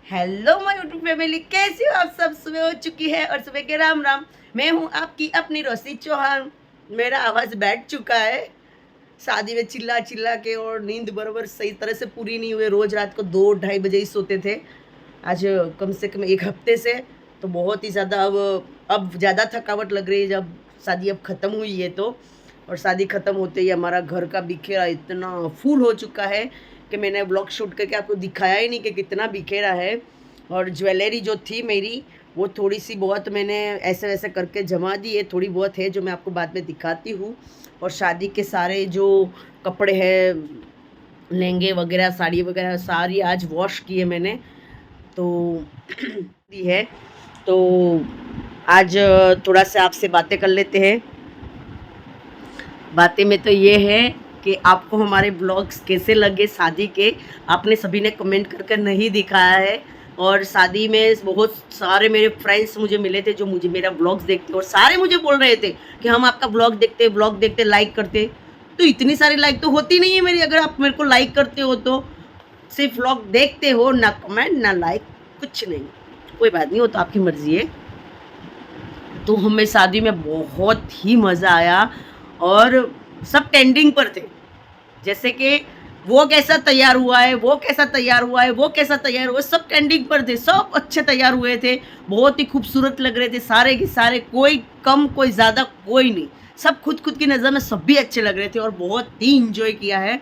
Hello my YouTube family, कैसी हो आप सब। सुबह हो चुकी है और सुबह के राम राम। मैं हूँ आपकी अपनी रोशी चौहान। मेरा आवाज़ बैठ चुका है शादी में चिल्ला चिल्ला के, और नींद बराबर सही तरह से पूरी नहीं हुई। रोज़ रात को 2-2:30 बजे ही सोते थे। आज कम से कम एक हफ्ते से तो बहुत ही ज़्यादा अब ज़्यादा थकावट लग रही है, जब शादी अब ख़त्म हुई है तो। और शादी ख़त्म होते ही हमारा घर का बिखेरा इतना फुल हो चुका है कि मैंने ब्लॉग शूट करके आपको दिखाया ही नहीं कि कितना बिखेरा है। और ज्वेलरी जो थी मेरी, वो थोड़ी सी बहुत मैंने ऐसे वैसे करके जमा दी है, थोड़ी बहुत है जो मैं आपको बाद में दिखाती हूँ। और शादी के सारे जो कपड़े हैं, लहंगे वगैरह, साड़ी वगैरह, सारी आज वॉश की है मैंने तो दी है। तो आज थोड़ा सा आपसे बातें कर लेते हैं। बातें में तो ये है कि आपको हमारे ब्लॉग्स कैसे लगे शादी के। आपने सभी ने कमेंट करके नहीं दिखाया है। और शादी में बहुत सारे मेरे फ्रेंड्स मुझे मिले थे जो मुझे मेरा ब्लॉग्स देखते, और सारे मुझे बोल रहे थे कि हम आपका ब्लॉग देखते लाइक करते। तो इतनी सारी लाइक तो होती नहीं है मेरी। अगर आप मेरे को लाइक करते हो तो सिर्फ ब्लॉग देखते हो, ना कमेंट ना लाइक, कुछ नहीं। कोई बात नहीं, वो तो आपकी मर्जी है। तो हमें शादी में बहुत ही मज़ा आया और सब ट्रेंडिंग पर थे। जैसे कि वो कैसा तैयार हुआ है, वो कैसा तैयार हुआ है, वो कैसा तैयार हुआ है, सब ट्रेंडिंग पर थे। सब अच्छे तैयार हुए थे, बहुत ही खूबसूरत लग रहे थे सारे के सारे। कोई कम कोई ज़्यादा कोई नहीं, सब खुद खुद की नज़र में सब भी अच्छे लग रहे थे और बहुत ही इंजॉय किया है।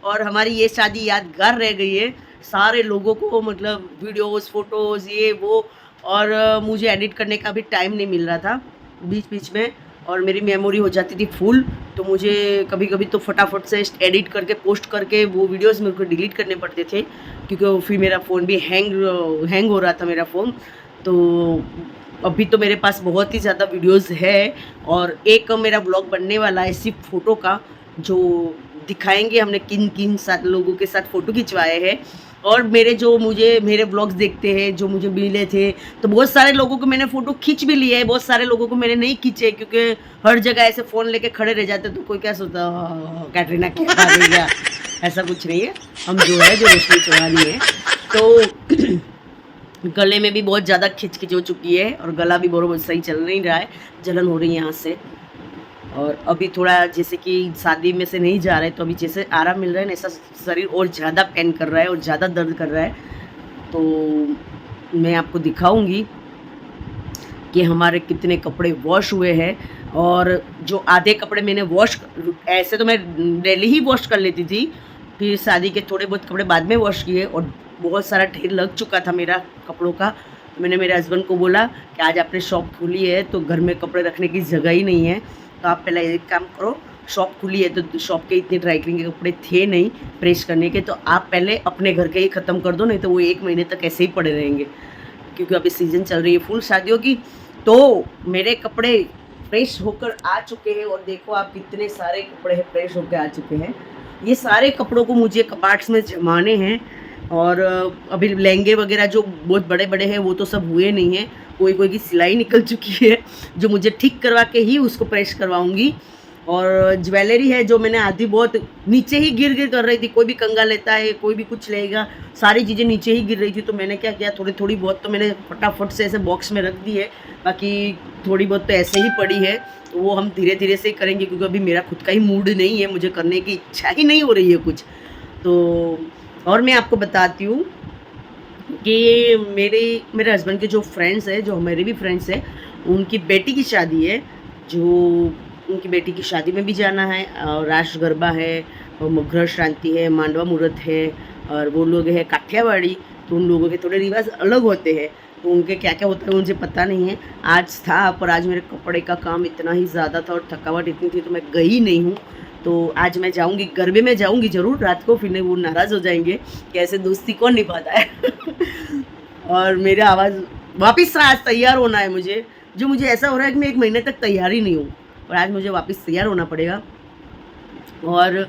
और हमारी ये शादी यादगार रह गई है। सारे लोगों को मतलब वीडियोस फोटोज़ ये वो, और मुझे एडिट करने का भी टाइम नहीं मिल रहा था बीच बीच में, और मेरी मेमोरी हो जाती थी फुल। तो मुझे कभी कभी तो फटाफट से एडिट करके पोस्ट करके वो वीडियोस मेरे को डिलीट करने पड़ते थे, क्योंकि फिर मेरा फ़ोन भी हैंग हो रहा था मेरा फ़ोन। तो अभी तो मेरे पास बहुत ही ज़्यादा वीडियोस है, और एक मेरा ब्लॉग बनने वाला है सिर्फ फ़ोटो का, जो दिखाएंगे हमने किन किन साथ लोगों के साथ फ़ोटो खिंचवाए हैं। और मेरे ब्लॉग्स देखते हैं जो मुझे मिले थे, तो बहुत सारे लोगों को मैंने फ़ोटो खींच भी लिए है, बहुत सारे लोगों को मैंने नहीं खींचे, क्योंकि हर जगह ऐसे फ़ोन लेके खड़े रह जाते तो कोई क्या सोचता, कैटरीना कैफ आ गई क्या। ऐसा कुछ नहीं है, हम जो है जो रोशनी चौहानी है। तो गले में भी बहुत ज़्यादा खिंच हो चुकी है, और गला भी बहुत सही चल नहीं रहा है, जलन हो रही है यहाँ से। और अभी थोड़ा जैसे कि शादी में से नहीं जा रहे, तो अभी जैसे आराम मिल रहा है ना, ऐसा शरीर और ज़्यादा पेन कर रहा है और ज़्यादा दर्द कर रहा है। तो मैं आपको दिखाऊंगी कि हमारे कितने कपड़े वॉश हुए हैं। और जो आधे कपड़े मैंने ऐसे तो मैं डेली ही वॉश कर लेती थी, फिर शादी के थोड़े बहुत कपड़े बाद में वॉश किए, और बहुत सारा ढेर लग चुका था मेरा कपड़ों का। मैंने मेरे हस्बैंड को बोला कि आज आपने शॉप खोली है तो घर में कपड़े रखने की जगह ही नहीं है, तो आप पहले एक काम करो, शॉप खुली है तो शॉप के इतने ड्राई क्लीनिंग के कपड़े थे नहीं प्रेस करने के, तो आप पहले अपने घर के ही ख़त्म कर दो, नहीं तो वो 1 महीने तक ऐसे ही पड़े रहेंगे, क्योंकि अभी सीज़न चल रही है फुल शादियों की। तो मेरे कपड़े प्रेस होकर आ चुके हैं, और देखो आप कितने सारे कपड़े प्रेस होकर आ चुके हैं। ये सारे कपड़ों को मुझे कपाट्स में जमाने हैं। और अभी लहंगे वगैरह जो बहुत बड़े बड़े हैं वो तो सब हुए नहीं हैं, कोई कोई की सिलाई निकल चुकी है, जो मुझे ठीक करवा के ही उसको प्रेस करवाऊंगी। और ज्वेलरी है जो मैंने आधी बहुत नीचे ही गिर कर रही थी, कोई भी कंगा लेता है, कोई भी कुछ लेगा, सारी चीज़ें नीचे ही गिर रही थी। तो मैंने क्या किया, थोड़ी बहुत तो मैंने फटाफट से ऐसे बॉक्स में रख दी है, बाकी थोड़ी बहुत तो ऐसे ही पड़ी है। तो वो हम धीरे धीरे से ही करेंगे, क्योंकि अभी मेरा खुद का ही मूड नहीं है, मुझे करने की इच्छा ही नहीं हो रही है कुछ। तो और मैं आपको बताती हूँ कि मेरे हस्बैंड के जो फ्रेंड्स हैं, जो मेरे भी फ्रेंड्स हैं, उनकी बेटी की शादी है, जो उनकी बेटी की शादी में भी जाना है। और रास गरबा है, और मकर श्रांति है, मांडवा मुहूर्त है, और वो लोग हैं काठियावाड़ी, तो उन लोगों के थोड़े रिवाज अलग होते हैं, तो उनके क्या क्या होता है मुझे पता नहीं है। आज था, पर आज मेरे कपड़े का काम इतना ही ज़्यादा था और थकावट इतनी थी, तो मैं गई नहीं हूँ। तो आज मैं जाऊंगी, गरबे में जाऊंगी ज़रूर रात को, फिर वो नाराज़ हो जाएंगे कि ऐसे दोस्ती कौन निभाता है। और मेरा आवाज़ वापस आज तैयार होना है मुझे, जो मुझे ऐसा हो रहा है कि मैं 1 महीने तक तैयार ही नहीं हूँ, और आज मुझे वापस तैयार होना पड़ेगा। और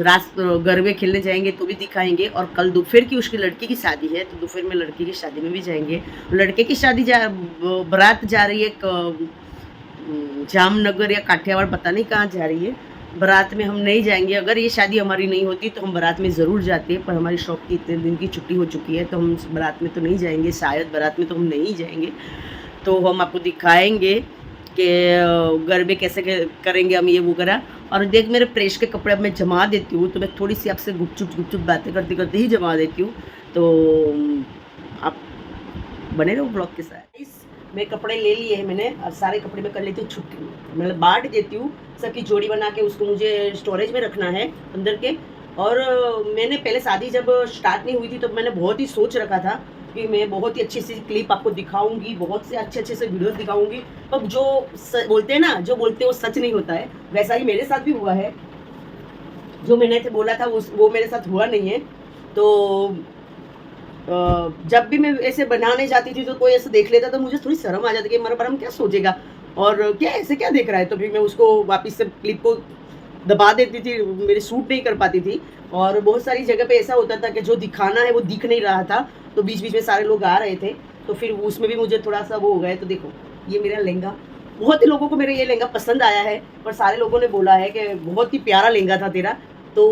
रात गरबे खेलने जाएंगे तो भी दिखाएंगे। और कल दोपहर की उसकी लड़की की शादी है, तो दोपहर में लड़की की शादी में भी जाएंगे। लड़के की शादी बारात जा रही है जामनगर या काठियावाड़, पता नहीं कहाँ जा रही है, बारात में हम नहीं जाएंगे। अगर ये शादी हमारी नहीं होती तो हम बारात में ज़रूर जाते, पर हमारी शॉप की इतने दिन की छुट्टी हो चुकी है तो हम बारात में तो नहीं जाएंगे, शायद बारात में तो हम नहीं जाएंगे। तो हम आपको दिखाएंगे कि गरबे कैसे करेंगे हम, ये वो करा। और देख मेरे प्रेस के कपड़े अब मैं जमा देती हूँ, तो मैं थोड़ी सी आपसे गुपचुप बातें करते करते ही जमा देती हूँ। तो आप बने रहो ब्लॉग के साथ। मैं कपड़े ले लिए हैं मैंने, और सारे कपड़े मैं कर लेती हूँ छुट्टी, मतलब बांट देती हूँ सबकी जोड़ी बना के। उसको मुझे स्टोरेज में रखना है अंदर के। और मैंने पहले शादी जब स्टार्ट नहीं हुई थी तो मैंने बहुत ही सोच रखा था कि मैं बहुत ही अच्छी सी क्लिप आपको दिखाऊंगी, बहुत से अच्छे से वीडियोस दिखाऊंगी। अब जो बोलते हैं ना, जो बोलते हैं वो सच नहीं होता है। वैसा ही मेरे साथ भी हुआ है, जो मैंने बोला था वो मेरे साथ हुआ नहीं है। तो जब भी मैं ऐसे बनाने जाती थी तो कोई ऐसे देख लेता तो मुझे थोड़ी शर्म आ जाती कि मेरा परम क्या सोचेगा और क्या ऐसे क्या देख रहा है। तो फिर मैं उसको वापस से क्लिप को दबा देती थी, मेरी सूट नहीं कर पाती थी। और बहुत सारी जगह पे ऐसा होता था कि जो दिखाना है वो दिख नहीं रहा था, तो बीच बीच में सारे लोग आ रहे थे, तो फिर उसमें भी मुझे थोड़ा सा वो हो गया। तो देखो ये मेरा लहंगा, बहुत ही लोगों को मेरा ये लहंगा पसंद आया है, पर सारे लोगों ने बोला है कि बहुत ही प्यारा लहंगा था तेरा। तो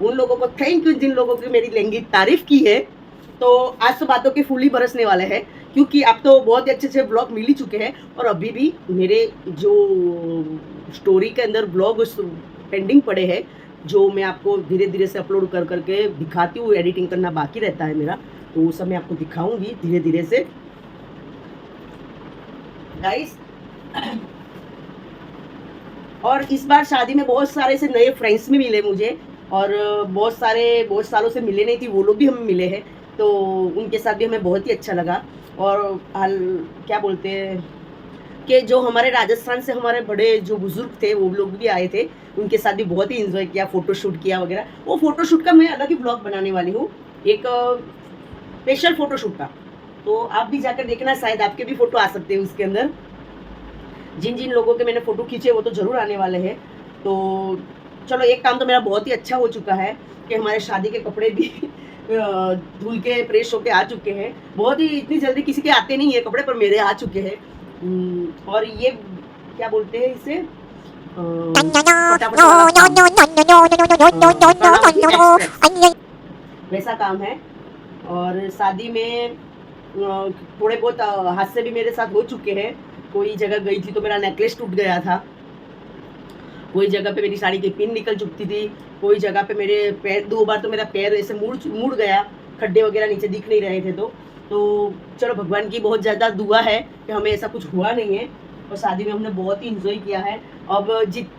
उन लोगों को थैंक यू जिन लोगों की मेरी लहंगे तारीफ की है। तो आज तो बातों के फूल ही बरसने वाले हैं, क्योंकि आप तो बहुत ही अच्छे अच्छे ब्लॉग मिल ही चुके हैं। और अभी भी मेरे जो स्टोरी के अंदर ब्लॉग पेंडिंग पड़े हैं, जो मैं आपको धीरे धीरे से अपलोड कर करके दिखाती हूँ, एडिटिंग करना बाकी रहता है मेरा, तो वो सब मैं आपको दिखाऊंगी धीरे धीरे से गाइस। और इस बार शादी में बहुत सारे से नए फ्रेंड्स भी मिले मुझे, और बहुत सालों से मिले नहीं थी, वो लोग भी हमें मिले हैं, तो उनके साथ भी हमें बहुत ही अच्छा लगा। और क्या बोलते हैं कि जो हमारे राजस्थान से हमारे बड़े जो बुजुर्ग थे वो लोग भी आए थे, उनके साथ भी बहुत ही इंजॉय किया, फोटोशूट किया वगैरह। वो फोटोशूट का मैं अलग ही ब्लॉग बनाने वाली हूँ, एक स्पेशल फोटोशूट का, तो आप भी जाकर देखना, शायद आपके भी फोटो आ सकते हैं उसके अंदर। जिन जिन लोगों के मैंने फ़ोटो खींचे वो तो ज़रूर आने वाले हैं। तो चलो एक काम तो मेरा बहुत ही अच्छा हो चुका है कि हमारे शादी के कपड़े भी धुल के प्रेस होके आ चुके हैं। बहुत ही इतनी जल्दी किसी के आते नहीं है कपड़े, पर मेरे आ चुके हैं। और ये क्या बोलते हैं इसे, वैसा काम है। और शादी में थोड़े बहुत हादसे भी मेरे साथ हो चुके हैं। कोई जगह गई थी तो मेरा नेकलेस टूट गया था, कोई जगह पे मेरी साड़ी की पिन निकल चुकी थी, कोई जगह पे मेरे पैर, 2 बार तो मेरा पैर ऐसे मुड़ गया, खड्डे वगैरह नीचे दिख नहीं रहे थे। तो चलो भगवान की बहुत ज़्यादा दुआ है कि हमें ऐसा कुछ हुआ नहीं है, और शादी में हमने बहुत ही इंजॉय किया है। अब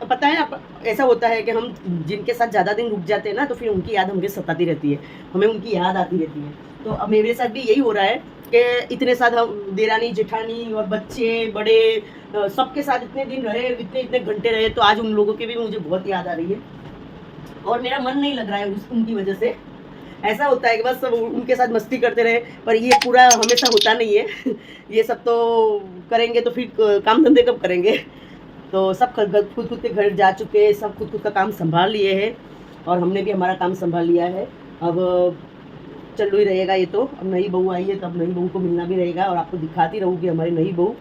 पता है ना, ऐसा होता है कि हम जिनके साथ ज़्यादा दिन रुक जाते हैं ना, तो फिर उनकी याद हमें सताती रहती है, हमें उनकी याद आती रहती है। तो अब मेरे साथ भी यही हो रहा है कि इतने साथ हम देरानी जेठानी और बच्चे बड़े सबके साथ इतने दिन रहे, इतने घंटे रहे, तो आज उन लोगों की भी मुझे बहुत याद आ रही है, और मेरा मन नहीं लग रहा है उनकी वजह से। ऐसा होता है कि बस उनके साथ मस्ती करते रहे, पर ये पूरा हमेशा होता नहीं है। ये सब तो करेंगे तो फिर काम धंधे कब करेंगे। तो सब खुद के घर जा चुके हैं, सब खुद का काम संभाल लिए हैं, और हमने भी हमारा काम संभाल लिया है। अब चल ही रहेगा ये तो, अब नई बहू आई है तो अब नई बहू को मिलना भी रहेगा, और आपको दिखाती रहूँगी हमारी नई बहू,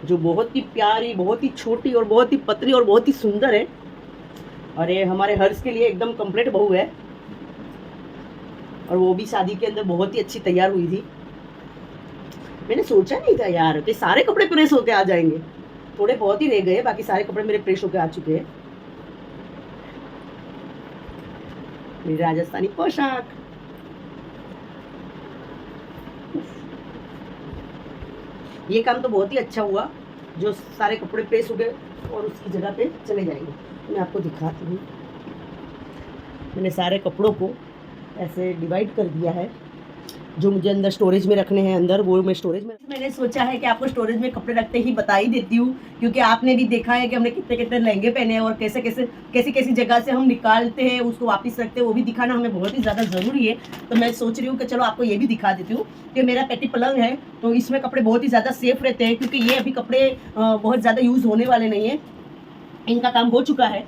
जो बहुत ही प्यारी, बहुत ही छोटी और बहुत ही पतली और बहुत ही सुंदर है। और ये हमारे हर्ष के लिए एकदम कंप्लीट बहू है, और वो भी शादी के अंदर बहुत ही अच्छी तैयार हुई थी। मैंने सोचा नहीं था यार कि सारे कपड़े प्रेस होके आ जाएंगे, थोड़े बहुत ही रह गए, बाकी सारे कपड़े मेरे प्रेस होके आ चुके हैं। मेरी राजस्थानी पोशाक, ये काम तो बहुत ही अच्छा हुआ, जो सारे कपड़े प्रेस हो गए और उसकी जगह पे चले जाएंगे। मैं आपको दिखाती हूँ, मैंने सारे कपड़ों को ऐसे डिवाइड कर दिया है, जो मुझे अंदर स्टोरेज में रखने हैं अंदर, वो मैं स्टोरेज में। मैंने सोचा है कि आपको स्टोरेज में कपड़े रखते ही बता ही देती हूँ, क्योंकि आपने भी देखा है कि हमने कितने कितने लहंगे पहने हैं, और कैसी जगह से हम निकालते हैं उसको वापस रखते हैं, वो भी दिखाना हमें बहुत ही ज़्यादा ज़रूरी है। तो मैं सोच रही हूँ कि चलो आपको ये भी दिखा देती हूँ कि मेरा पेटी पलंग है, तो इसमें कपड़े बहुत ही ज़्यादा सेफ रहते हैं, क्योंकि ये अभी कपड़े बहुत ज़्यादा यूज़ होने वाले नहीं है, इनका काम हो चुका है,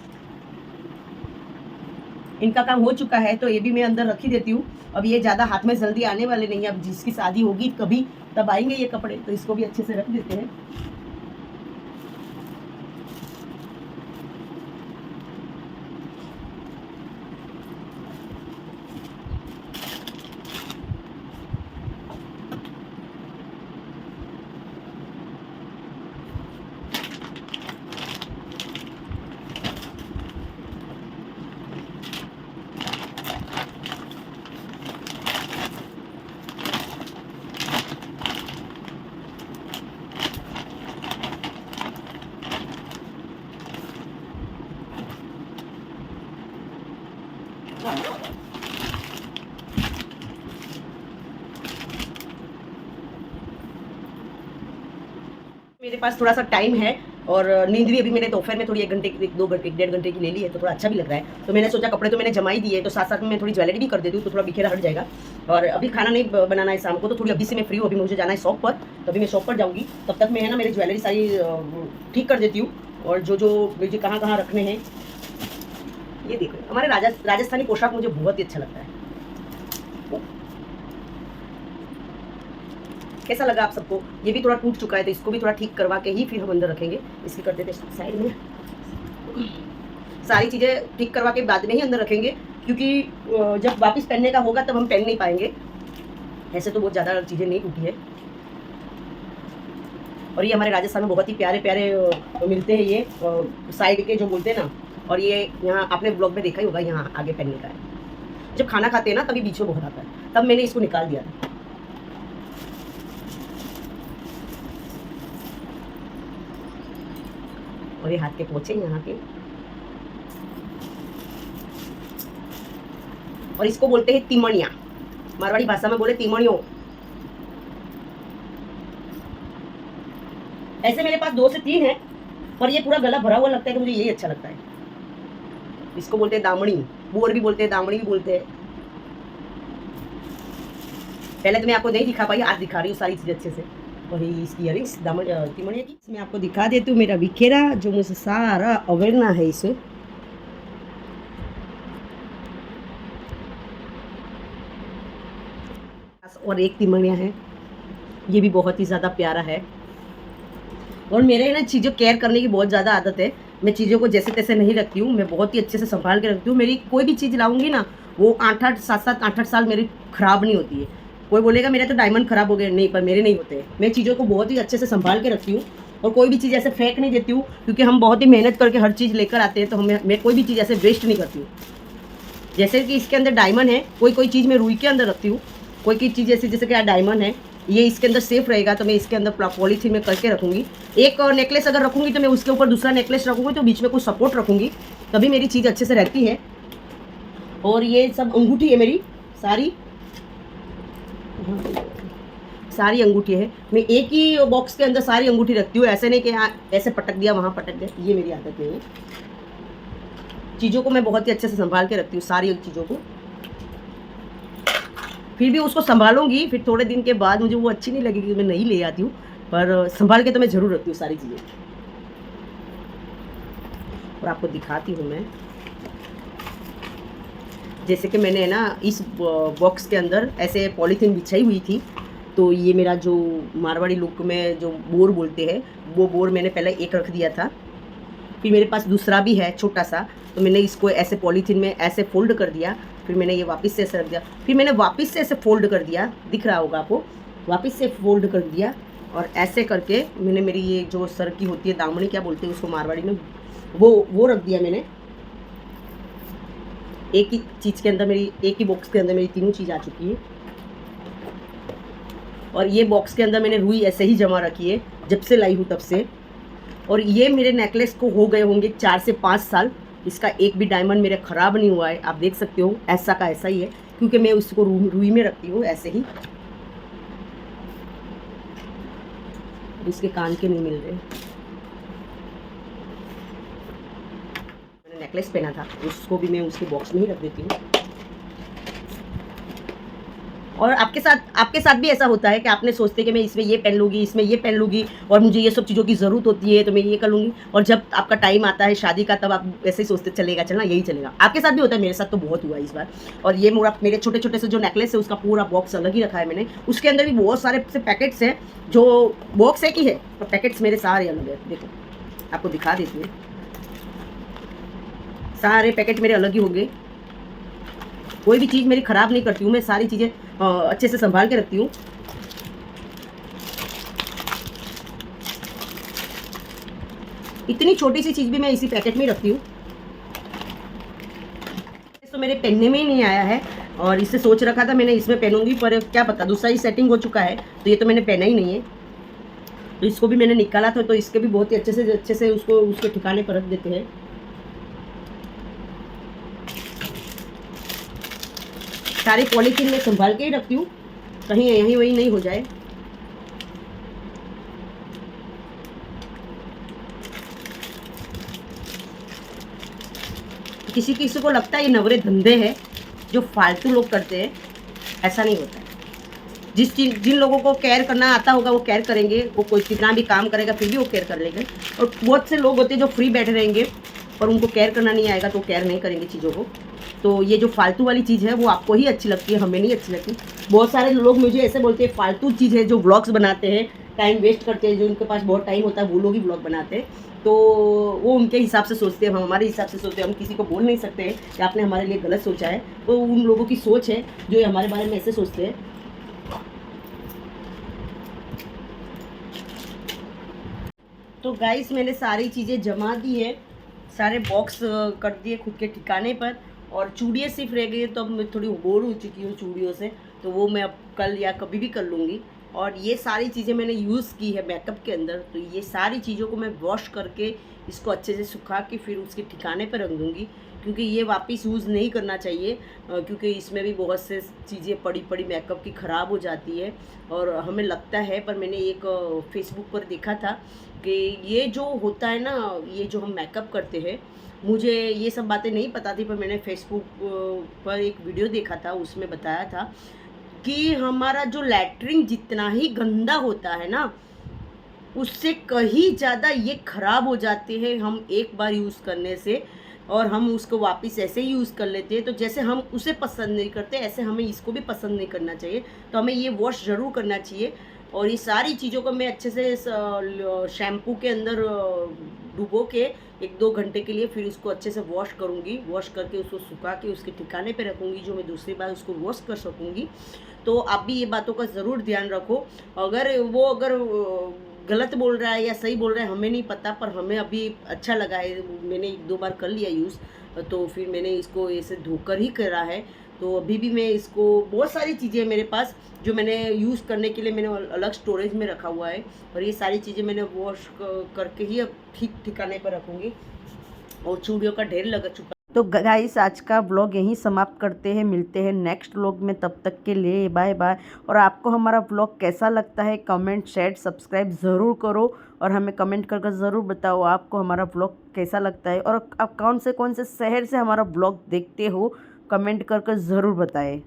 इनका काम हो चुका है, तो ये भी मैं अंदर रख ही देती हूँ। अब ये ज़्यादा हाथ में जल्दी आने वाले नहीं है, अब जिसकी शादी होगी कभी तब आएंगे ये कपड़े, तो इसको भी अच्छे से रख देते हैं। मेरे पास थोड़ा सा टाइम है और नींद भी अभी मैंने दोपहर में थोड़ी 1 घंटे की 2 घंटे 1.5 घंटे की ले ली है, तो थोड़ा अच्छा भी लग रहा है। तो मैंने सोचा कपड़े तो मैंने जमा ही दिए, तो साथ साथ में मैं थोड़ी ज्वेलरी भी कर देती हूँ, तो थोड़ा बिखेरा हट जाएगा। और अभी खाना नहीं बनाना है शाम को, तो थोड़ी अभी से मैं फ्री हूँ। अभी मुझे जाना है शॉप पर, तो अभी मैं शॉप पर जाऊँगी। तब तक मैं है ना मेरी ज्वेलरी सारी ठीक कर देती हूँ, और जो मुझे कहाँ कहाँ रखने हैं। ये देखो हमारे राजस्थानी पोशाक मुझे बहुत ही अच्छा लगता है। कैसा लगा आप सबको? ये भी थोड़ा टूट चुका है, तो इसको भी थोड़ा ठीक करवा के ही फिर हम अंदर रखेंगे। इसकी कर देते साइड में, सारी चीज़ें ठीक करवा के बाद में ही अंदर रखेंगे, क्योंकि जब वापस पहनने का होगा तब हम पहन नहीं पाएंगे। ऐसे तो बहुत ज़्यादा चीज़ें नहीं टूटी है। और ये हमारे राजस्थान में बहुत ही प्यारे प्यारे मिलते हैं, ये साइड के जो बोलते हैं ना। और ये यहाँ आपने ब्लॉग में देखा ही होगा, यहाँ आगे पहनने का है। जब खाना खाते हैं ना तभी बीच में बहुत आता है, तब मैंने इसको निकाल दिया था। और ये हाथ के पोछे यहाँ के, और इसको बोलते हैं तिमणिया, मारवाड़ी भाषा में बोले तिमणियों। ऐसे मेरे पास 2 से 3 है, पर ये पूरा गला भरा हुआ लगता है, तो मुझे यही अच्छा लगता है। इसको बोलते हैं दामड़ी, बोर भी बोलते हैं, दामड़ी भी बोलते हैं। पहले तो मैं आपको नहीं दिखा पाई, आज दिखा रही हूँ सारी चीज़ अच्छे से। और इसकी इयरिंग्स तिमणिया की मैं आपको दिखा देती हूँ। मेरा बिखेरा जो मुझे सारा अवेरना है इसे। और एक तिमणिया है, ये भी बहुत ही ज़्यादा प्यारा है। और मेरे ना चीज़ों केयर करने की बहुत ज़्यादा आदत है। मैं चीज़ों को जैसे तैसे नहीं रखती हूँ, मैं बहुत ही अच्छे से संभाल के रखती हूँ। मेरी कोई भी चीज़ लाऊंगी ना, वो 8-8 साल मेरी ख़राब नहीं होती है। कोई बोलेगा मेरे तो डायमंड ख़राब हो गए, नहीं, पर मेरे नहीं होते। मैं चीज़ों को बहुत ही अच्छे से संभाल के रखती हूँ, और कोई भी चीज़ ऐसे फेंक नहीं देती हूँ, क्योंकि हम बहुत ही मेहनत करके हर चीज़ लेकर आते हैं। तो मैं कोई भी चीज़ ऐसे वेस्ट नहीं करती हूँ। जैसे कि इसके अंदर डायमंड है, कोई चीज़ मैं रुई के अंदर रखती हूँ। कोई चीज़ जैसे कि डायमंड है, ये इसके अंदर सेफ रहेगा, तो मैं इसके अंदर पॉलीथीन में करके रखूँगी। एक नेकलेस अगर रखूँगी तो मैं उसके ऊपर दूसरा नेकलेस रखूँगी, तो बीच में कुछ सपोर्ट रखूँगी, तभी मेरी चीज़ अच्छे से रहती है। और ये सब अंगूठी है मेरी, सारी अंगूठी है। मैं एक ही बॉक्स के अंदर सारी अंगूठी रखती हूँ, ऐसे नहीं कि यहाँ ऐसे पटक दिया वहाँ पटक दिया, ये मेरी आदत नहीं है। चीज़ों को मैं बहुत ही अच्छे से संभाल के रखती हूँ, सारी चीज़ों को। फिर भी उसको संभालूंगी, फिर थोड़े दिन के बाद मुझे वो अच्छी नहीं लगेगी, मैं नहीं ले आती हूँ, पर संभाल के तो मैं ज़रूर रखती हूँ सारी चीज़ें। और आपको दिखाती हूँ मैं, जैसे कि मैंने ना इस बॉक्स के अंदर ऐसे पॉलीथीन बिछाई हुई थी। तो ये मेरा जो मारवाड़ी लुक में जो बोर बोलते हैं, वो बोर मैंने पहले एक रख दिया था। फिर मेरे पास दूसरा भी है छोटा सा, तो मैंने इसको ऐसे पॉलीथीन में ऐसे फोल्ड कर दिया। फिर मैंने ये वापस से ऐसे रख दिया, फिर मैंने वापस से ऐसे फोल्ड कर दिया, दिख रहा होगा आपको, वापस से फोल्ड कर दिया। और ऐसे करके मैंने मेरी ये जो सर की होती है दामनी, क्या बोलते हैं उसको मारवाड़ी में, वो रख दिया मैंने। एक ही चीज़ के अंदर मेरी, एक ही बॉक्स के अंदर मेरी तीनों चीज़ आ चुकी है। और ये बॉक्स के अंदर मैंने रुई ऐसे ही जमा रखी है, जब से लाई हूँ तब से। और ये मेरे नेकलेस को हो गए होंगे 4 से 5 साल। इसका एक भी डायमंड मेरे ख़राब नहीं हुआ है, आप देख सकते हो, ऐसा का ऐसा ही है, क्योंकि मैं उसको रुई में रखती हूँ ऐसे ही। इसके कान के नहीं मिल रहे, मैंने नेकलेस पहना था, उसको भी मैं उसके बॉक्स में ही रख देती हूँ। और आपके साथ भी ऐसा होता है कि आपने सोचते कि मैं इसमें ये पहन लूँगी, इसमें ये पहन लूँगी, और मुझे ये सब चीज़ों की ज़रूरत होती है, तो मैं ये कर लूँगी। और जब आपका टाइम आता है शादी का, तब आप ऐसे ही सोचते चलेगा यही चलेगा। आपके साथ भी होता है, मेरे साथ तो बहुत हुआ इस बार। और ये मेरे छोटे छोटे से जो नेकलेस है, उसका पूरा बॉक्स अलग ही रखा है मैंने। उसके अंदर भी बहुत सारे से पैकेट्स हैं, जो बॉक्स एक ही है, तो पैकेट्स मेरे सारे अलग है। देखो आपको दिखा देती हूँ, सारे पैकेट मेरे अलग ही होंगे। कोई भी चीज़ मेरी ख़राब नहीं करती हूँ, मैं सारी चीज़ें अच्छे से संभाल के रखती हूँ। इतनी छोटी सी चीज़ भी मैं इसी पैकेट में रखती हूँ। तो मेरे पहनने में ही नहीं आया है, और इससे सोच रखा था मैंने इसमें पहनूंगी, पर क्या पता दूसरा ही सेटिंग हो चुका है, तो ये तो मैंने पहना ही नहीं है। तो इसको भी मैंने निकाला था, तो इसके भी बहुत ही अच्छे से उसको उसके ठिकाने पर रख देते हैं। सारी पॉलीथीन में संभाल के ही रखती हूँ, कहीं यहीं वहीं नहीं हो जाए। किसी किसी को लगता है ये नवरे धंधे हैं जो फालतू लोग करते हैं, ऐसा नहीं होता है। जिन लोगों को केयर करना आता होगा वो केयर करेंगे, वो कोई कितना भी काम करेगा फिर भी वो केयर कर लेंगे। और बहुत से लोग होते हैं जो फ्री बैठे रहेंगे और उनको केयर करना नहीं आएगा तो केयर नहीं करेंगे चीज़ों को। तो ये जो फालतू वाली चीज़ है वो आपको ही अच्छी लगती है, हमें नहीं अच्छी लगती। बहुत सारे लोग मुझे ऐसे बोलते हैं फालतू चीज़ है, जो व्लॉग्स बनाते हैं, टाइम वेस्ट करते हैं, जो उनके पास बहुत टाइम होता है वो लोग ही व्लॉग बनाते हैं। तो वो उनके हिसाब से सोचते हैं, हम हमारे हिसाब से सोचते हैं। हम किसी को बोल नहीं सकते हैं कि आपने हमारे लिए गलत सोचा है, तो उन लोगों की सोच है जो हमारे बारे में ऐसे सोचते हैं। तो गाइस मैंने सारी चीज़ें जमा दी है, सारे बॉक्स कर दिए खुद के ठिकाने पर, और चूड़ियाँ सिर्फ रह गई है। तो अब मैं थोड़ी बोर हो चुकी हूँ चूड़ियों से, तो वो मैं अब कल या कभी भी कर लूँगी। और ये सारी चीज़ें मैंने यूज़ की है मेकअप के अंदर, तो ये सारी चीज़ों को मैं वॉश करके इसको अच्छे से सुखा के फिर उसके ठिकाने पर रख दूँगी, क्योंकि ये वापस यूज़ नहीं करना चाहिए, क्योंकि इसमें भी बहुत से चीज़ें पड़ी पड़ी मेकअप की ख़राब हो जाती है। और हमें लगता है, पर मैंने एक फेसबुक पर देखा था कि ये जो होता है ना, ये जो हम मेकअप करते हैं, मुझे ये सब बातें नहीं पता थी, पर मैंने फेसबुक पर एक वीडियो देखा था, उसमें बताया था कि हमारा जो लैट्रिन जितना ही गंदा होता है ना, उससे कहीं ज़्यादा ये ख़राब हो जाते हैं हम एक बार यूज़ करने से, और हम उसको वापस ऐसे ही यूज़ कर लेते हैं। तो जैसे हम उसे पसंद नहीं करते, ऐसे हमें इसको भी पसंद नहीं करना चाहिए। तो हमें ये वॉश ज़रूर करना चाहिए। और ये सारी चीज़ों को मैं अच्छे से शैम्पू के अंदर डुबो के 1-2 घंटे के लिए फिर उसको अच्छे से वॉश करूँगी। वॉश करके उसको सुखा के उसके ठिकाने पे रखूँगी, जो मैं दूसरी बार उसको वॉश कर सकूँगी। तो आप भी ये बातों का ज़रूर ध्यान रखो। अगर गलत बोल रहा है या सही बोल रहा है हमें नहीं पता, पर हमें अभी अच्छा लगा है, मैंने 1-2 बार कर लिया यूज़, तो फिर मैंने इसको ऐसे धोकर ही करा है। तो अभी भी मैं इसको, बहुत सारी चीज़ें हैं मेरे पास जो मैंने यूज़ करने के लिए मैंने अलग स्टोरेज में रखा हुआ है, और ये सारी चीज़ें मैंने वॉश करके ही अब ठीक ठिकाने पर रखूँगी। और चूड़ियों का ढेर लग चुका। तो गाइस आज का व्लॉग यहीं समाप्त करते हैं, मिलते हैं नेक्स्ट व्लॉग में, तब तक के लिए बाय बाय। और आपको हमारा व्लॉग कैसा लगता है कमेंट शेयर सब्सक्राइब ज़रूर करो, और हमें कमेंट करके ज़रूर बताओ आपको हमारा व्लॉग कैसा लगता है, और आप कौन से शहर से हमारा व्लॉग देखते हो कमेंट करके ज़रूर बताएं।